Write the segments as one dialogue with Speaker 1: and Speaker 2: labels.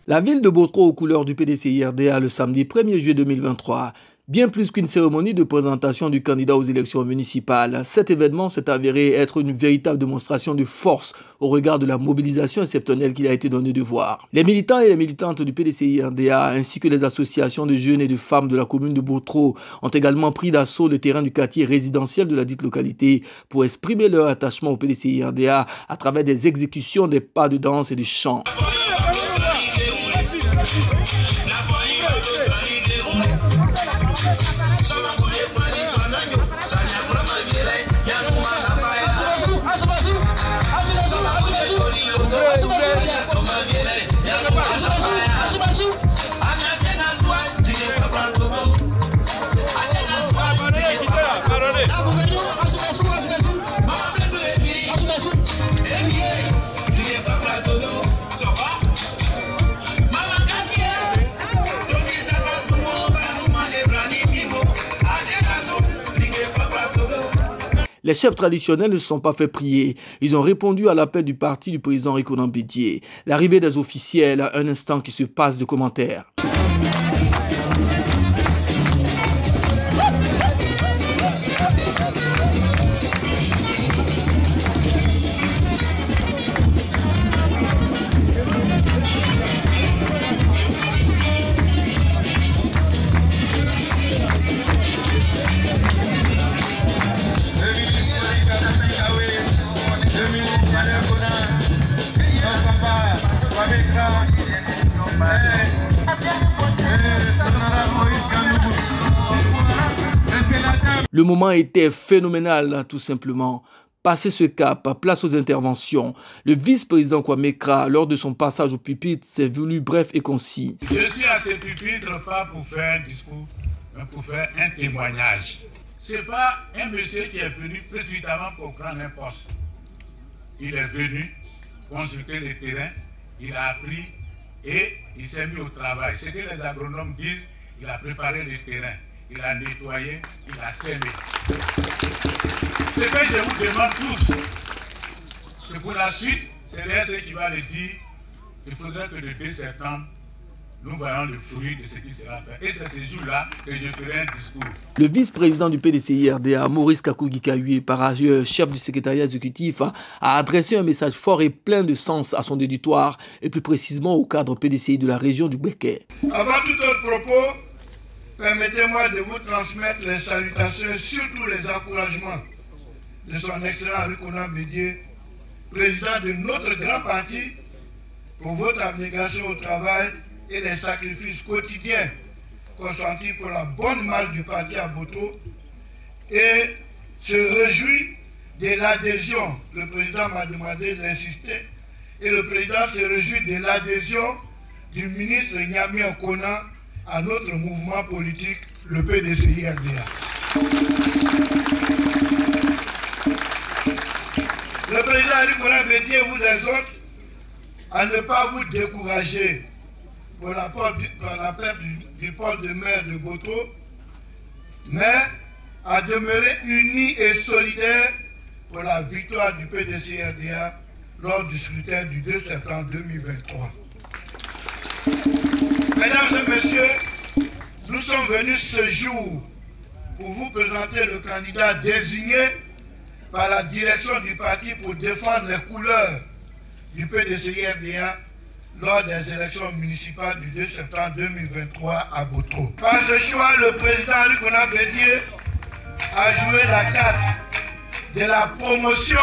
Speaker 1: La ville de Botro aux couleurs du PDCI-RDA le samedi 1er juillet 2023. Bien plus qu'une cérémonie de présentation du candidat aux élections municipales, cet événement s'est avéré être une véritable démonstration de force au regard de la mobilisation exceptionnelle qu'il a été donné de voir. Les militants et les militantes du PDCI-RDA ainsi que les associations de jeunes et de femmes de la commune de Botro ont également pris d'assaut le terrain du quartier résidentiel de la dite localité pour exprimer leur attachement au PDCI-RDA à travers des exécutions, des pas de danse et des chants. Les chefs traditionnels ne se sont pas fait prier. Ils ont répondu à l'appel du parti du président Rikonan Bédié. L'arrivée des officiels, un instant qui se passe de commentaires. Le moment était phénoménal, tout simplement. Passé ce cap, place aux interventions. Le vice-président Kwame Kra, lors de son passage au pupitre, s'est voulu bref et concis.
Speaker 2: Je suis à ce pupitre pas pour faire un discours, mais pour faire un témoignage. Ce n'est pas un monsieur qui est venu précipitamment pour prendre un poste. Il est venu consulter le terrain, il a appris et il s'est mis au travail. Ce que les agronomes disent, il a préparé le terrain. Il a nettoyé, il a semé. Ce que je vous demande tous, c'est pour la suite, c'est ce qui va le dire, il faudrait que le 2 septembre, nous voyons le fruit de ce qui sera fait. Et c'est ce jour-là que je ferai un discours.
Speaker 1: Le vice-président du PDCI-RDA, Maurice Kakougui-Kayue, par ailleurs chef du secrétariat exécutif, a adressé un message fort et plein de sens à son éditoire, et plus précisément au cadre PDCI de la région du Béquet.
Speaker 3: Avant tout autre propos, permettez-moi de vous transmettre les salutations et surtout les encouragements de son excellent Rikonan Bédié, président de notre grand parti, pour votre abnégation au travail et les sacrifices quotidiens consentis pour la bonne marche du parti à Botro, et se réjouit de l'adhésion. Le président m'a demandé d'insister, et le président se réjouit de l'adhésion du ministre Nyami Okona à notre mouvement politique, le PDCI-RDA. Le président Rikonan Bédié vous exhorte à ne pas vous décourager pour la perte du port de mer de Botro, mais à demeurer unis et solidaires pour la victoire du PDCI-RDA lors du scrutin du 2 septembre 2023. Mesdames et messieurs, nous sommes venus ce jour pour vous présenter le candidat désigné par la direction du parti pour défendre les couleurs du PDCI-RDA lors des élections municipales du 2 septembre 2023 à Botro. Par ce choix, le président Rikonan Bédié a joué la carte de la promotion,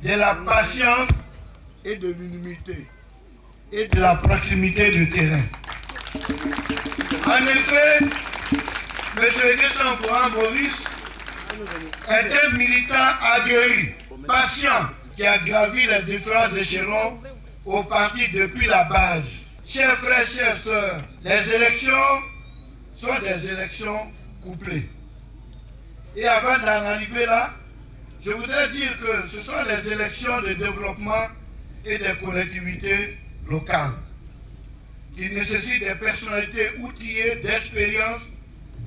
Speaker 3: de la patience et de l'humilité et de la proximité du terrain. En effet, M. Nguessan Maurice est un militant aguerri, patient, qui a gravi les différents échelons au parti depuis la base. Chers frères, chères sœurs, les élections sont des élections couplées. Et avant d'en arriver là, je voudrais dire que ce sont des élections de développement et des collectivités locales qui nécessitent des personnalités outillées d'expérience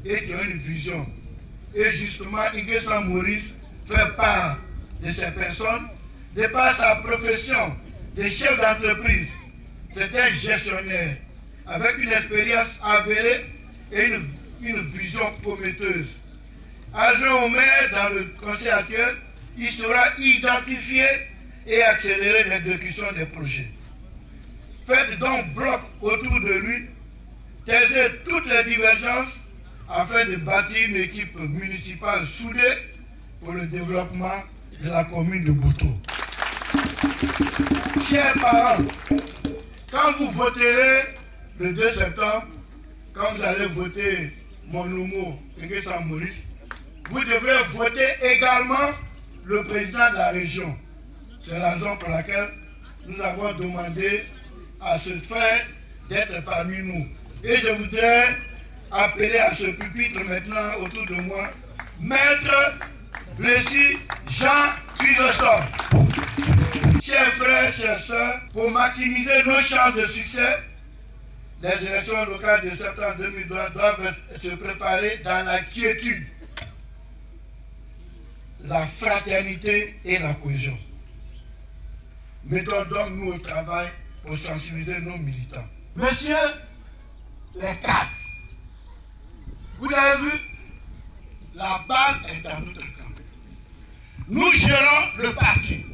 Speaker 3: et qui ont une vision. Et justement, Nguessan Maurice fait part de ces personnes, de par sa profession de chef d'entreprise, C'est un gestionnaire avec une expérience avérée et une vision prometteuse. Adjoint au maire dans le conseil actuel, il sera identifié et accélérer l'exécution des projets. Faites donc bloc autour de lui, taisez toutes les divergences afin de bâtir une équipe municipale soudée pour le développement de la commune de Boto. Chers parents, quand vous voterez le 2 septembre, quand vous allez voter mon homo, Maurice, vous devrez voter également le président de la région. C'est la raison pour laquelle nous avons demandé à ce frère d'être parmi nous. Et je voudrais appeler à ce pupitre maintenant autour de moi, Maître Blessy Jean Chrysostome. Chers frères, chers sœurs, pour maximiser nos chances de succès, les élections locales de septembre 2020 doivent se préparer dans la quiétude, la fraternité et la cohésion. Mettons donc nous au travail pour sensibiliser nos militants. Messieurs les cadres, vous avez vu, la balle est dans notre camp. Nous gérons le parti.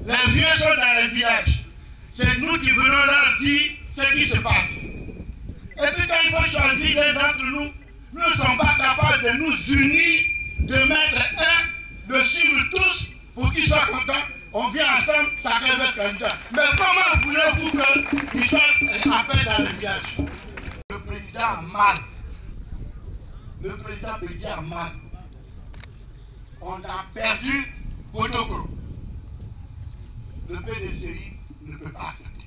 Speaker 3: Les vieux sont dans les villages. C'est nous qui venons leur dire ce qui se passe. Et puis quand il faut choisir l'un d'entre nous, nous ne sommes pas capables de nous unir, de mettre un, de suivre tous pour qu'ils soient contents. On vient ensemble, chacun veut être candidat. Mais comment voulez-vous qu'ils soient en paix dans les villages? Le président a mal. Le président Bédi a mal. On a perdu Botokoro. Le PDCI ne peut pas accepter.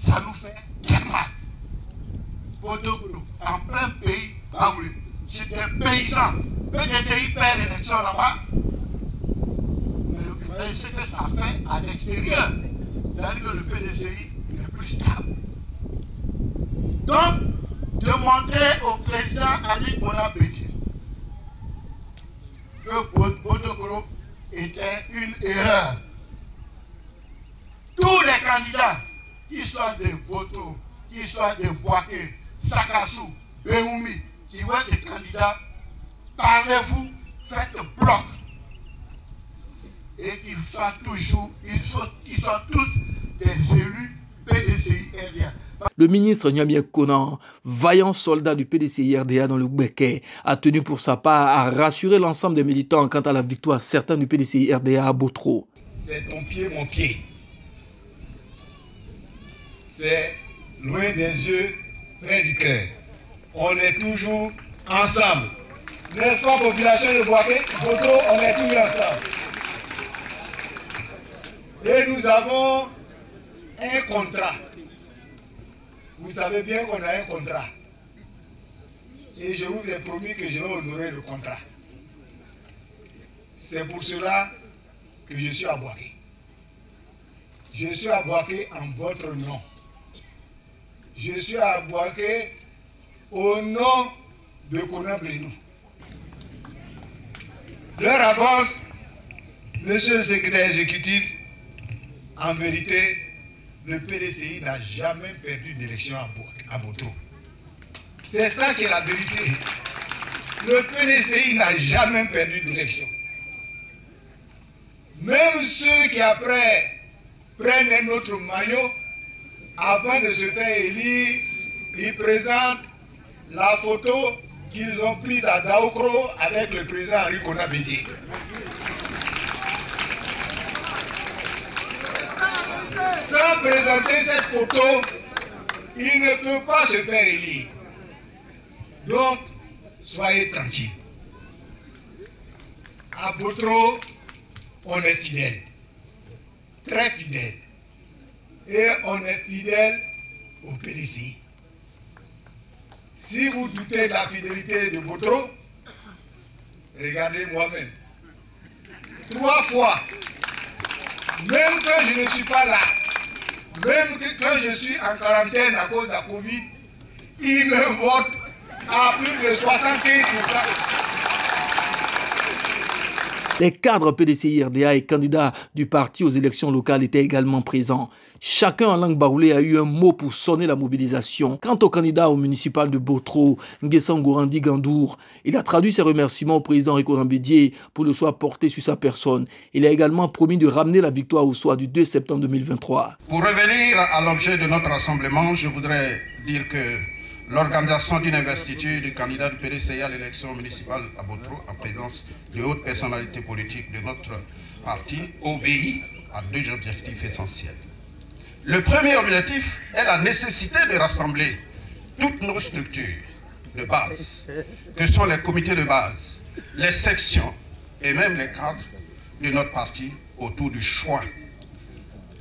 Speaker 3: Ça nous fait très mal. Botokoro, en plein pays, Baoulé, c'est des paysans. PDCI perd l'élection là-bas. Mais ce que ça fait à l'extérieur, c'est-à-dire que le PDCI n'est plus stable. Donc, demander au président Ali Mona Bédi que Botokoro était une erreur. Tous les candidats, qu'ils soient de Boto, qu'ils soient de Boaké, Sakassou, Beoumi, qui vont être candidats, parlez-vous, faites bloc. Et qu'ils soient toujours, ils sont tous des élus PDCI RDA.
Speaker 1: Le ministre Niamien Konan, vaillant soldat du PDCI RDA dans le Béquet, a tenu pour sa part à rassurer l'ensemble des militants quant à la victoire certaine du PDCI RDA à Botro.
Speaker 3: C'est ton pied, mon pied. C'est loin des yeux, près du cœur. On est toujours ensemble. N'est-ce pas, population de Boaké? Botro, on est toujours ensemble. Et nous avons un contrat. Vous savez bien qu'on a un contrat. Et je vous ai promis que je vais honorer le contrat. C'est pour cela que je suis à Boaké. Je suis à Boaké en votre nom. Je suis à Boaké au nom de Konan Blédou. Leur avance, monsieur le secrétaire exécutif, en vérité, le PDCI n'a jamais perdu d'élection à Botro. C'est ça qui est la vérité. Le PDCI n'a jamais perdu d'élection. Même ceux qui après prennent un autre maillot, avant de se faire élire, ils présentent la photo qu'ils ont prise à Daokro avec le président Henri Konan Bédi. Sans présenter cette photo, il ne peut pas se faire élire. Donc, soyez tranquilles. À Botro, on est fidèle. Très fidèle. Et on est fidèle au PDCI. Si vous doutez de la fidélité de Botro, regardez moi-même. 3 fois, même quand je ne suis pas là, même quand je suis en quarantaine à cause de la Covid, ils me votent à plus de 75%.
Speaker 1: Les cadres PDCI-RDA et candidats du parti aux élections locales étaient également présents. Chacun en langue baoulée a eu un mot pour sonner la mobilisation. Quant au candidat au municipal de Botro, Nguessan Gorandi Gandour, il a traduit ses remerciements au président Rico Bédié pour le choix porté sur sa personne. Il a également promis de ramener la victoire au soir du 2 septembre 2023.
Speaker 4: Pour revenir à l'objet de notre rassemblement, je voudrais dire que l'organisation d'une investiture du candidat du PDCI à l'élection municipale à Botro en présence de hautes personnalités politiques de notre parti obéit à deux objectifs essentiels. Le premier objectif est la nécessité de rassembler toutes nos structures de base, que sont les comités de base, les sections et même les cadres de notre parti autour du choix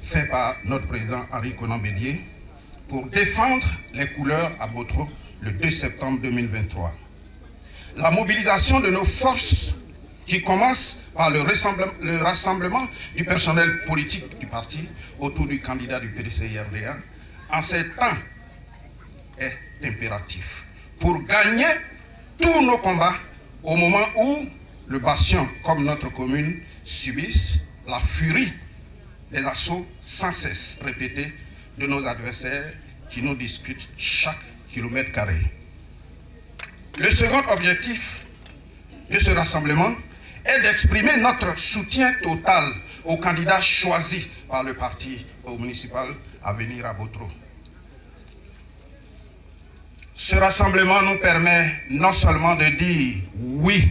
Speaker 4: fait par notre président Henri Konan Bédié pour défendre les couleurs à Botro le 2 septembre 2023. La mobilisation de nos forces qui commence par le rassemblement du personnel politique du parti autour du candidat du PDCI-RDA en ces temps est impératif pour gagner tous nos combats au moment où le bastion comme notre commune subissent la furie des assauts sans cesse répétés de nos adversaires qui nous discutent chaque kilomètre carré. Le second objectif de ce rassemblement est d'exprimer notre soutien total aux candidats choisis par le parti au municipal à venir à Botro. Ce rassemblement nous permet non seulement de dire oui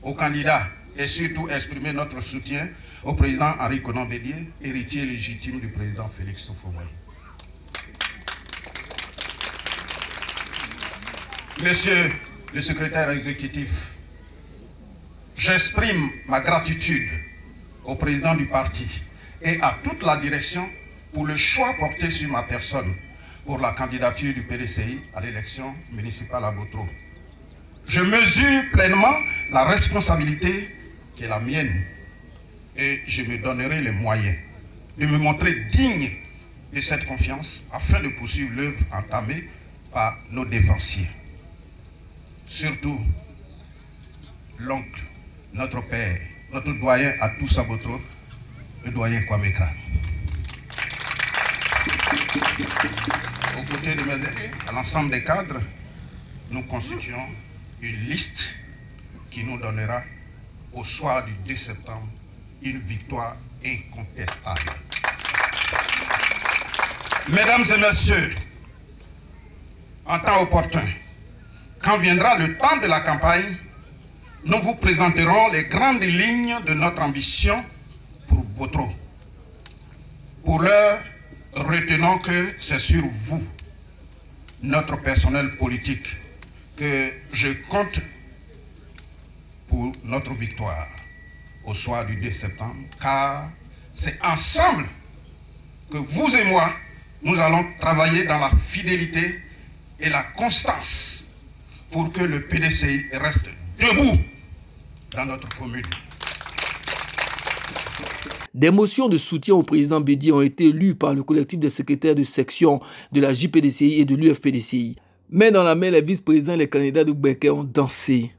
Speaker 4: aux candidats et surtout exprimer notre soutien au président Henri Konan Bédié, héritier légitime du président Félix Houphouët-Boigny. Monsieur le secrétaire exécutif, j'exprime ma gratitude au président du parti et à toute la direction pour le choix porté sur ma personne pour la candidature du PDCI à l'élection municipale à Botro. Je mesure pleinement la responsabilité qui est la mienne et je me donnerai les moyens de me montrer digne de cette confiance afin de poursuivre l'œuvre entamée par nos défensiers. Surtout, l'oncle, notre père, notre doyen à tous à Botro, le doyen Kwame Kran. Aux côtés de mes aînés, à l'ensemble des cadres, nous constituons une liste qui nous donnera au soir du 2 septembre une victoire incontestable. Mesdames et messieurs, en temps opportun, quand viendra le temps de la campagne, nous vous présenterons les grandes lignes de notre ambition pour Botro. Pour l'heure, retenons que c'est sur vous, notre personnel politique, que je compte pour notre victoire au soir du 2 septembre, car c'est ensemble que vous et moi, nous allons travailler dans la fidélité et la constance pour que le PDCI reste debout dans notre commune.
Speaker 1: Des motions de soutien au président Bédié ont été lues par le collectif des secrétaires de section de la JPDCI et de l'UFPDCI. Mais dans la main, les vice-présidents et les candidats de Gbeke ont dansé.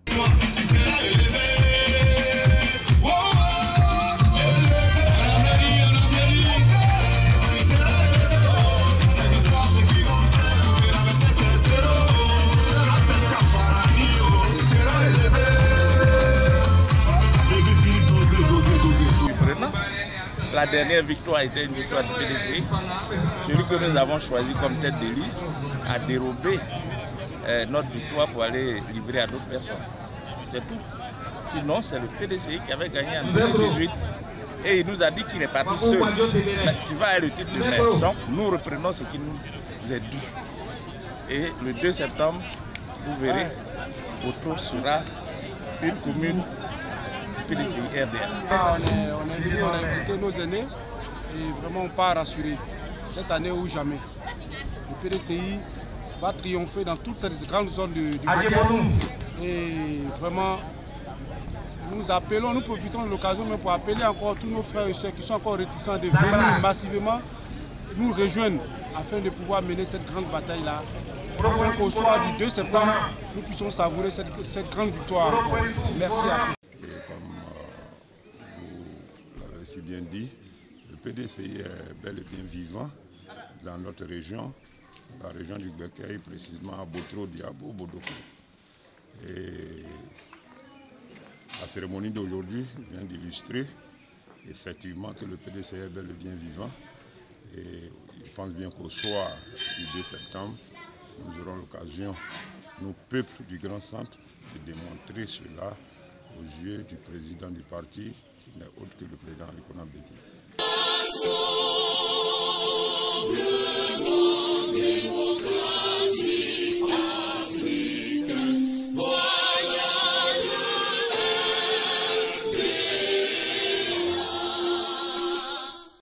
Speaker 5: La dernière victoire était une victoire du PDCI. Celui que nous avons choisi comme tête de liste a dérobé notre victoire pour aller livrer à d'autres personnes. C'est tout. Sinon, c'est le PDCI qui avait gagné en 2018 et il nous a dit qu'il est parti seul. Tu vas avoir le titre de maire. Donc, nous reprenons ce qui nous est dû. Et le 2 septembre, vous verrez, Botro sera une commune PDCI RDA.
Speaker 6: On a écouté nos aînés et vraiment on part rassuré. Cette année ou jamais. Le PDCI va triompher dans toute cette grande zone du Béguin. Et vraiment, nous appelons, nous profitons de l'occasion pour appeler encore tous nos frères et soeurs qui sont encore réticents de venir massivement nous rejoindre afin de pouvoir mener cette grande bataille-là. Afin qu'au soir du 2 septembre, nous puissions savourer cette grande victoire. Merci à tous.
Speaker 7: l'avez si bien dit, le PDCI est bel et bien vivant dans notre région, la région du Becaye, précisément à Botro, Diabo, Bodoko. Et la cérémonie d'aujourd'hui vient d'illustrer effectivement que le PDCI est bel et bien vivant. Et je pense bien qu'au soir du 2 septembre, nous aurons l'occasion, nos peuples du Grand Centre, de démontrer cela aux yeux du président du parti, qui n'est autre que le président Alikona Bédié.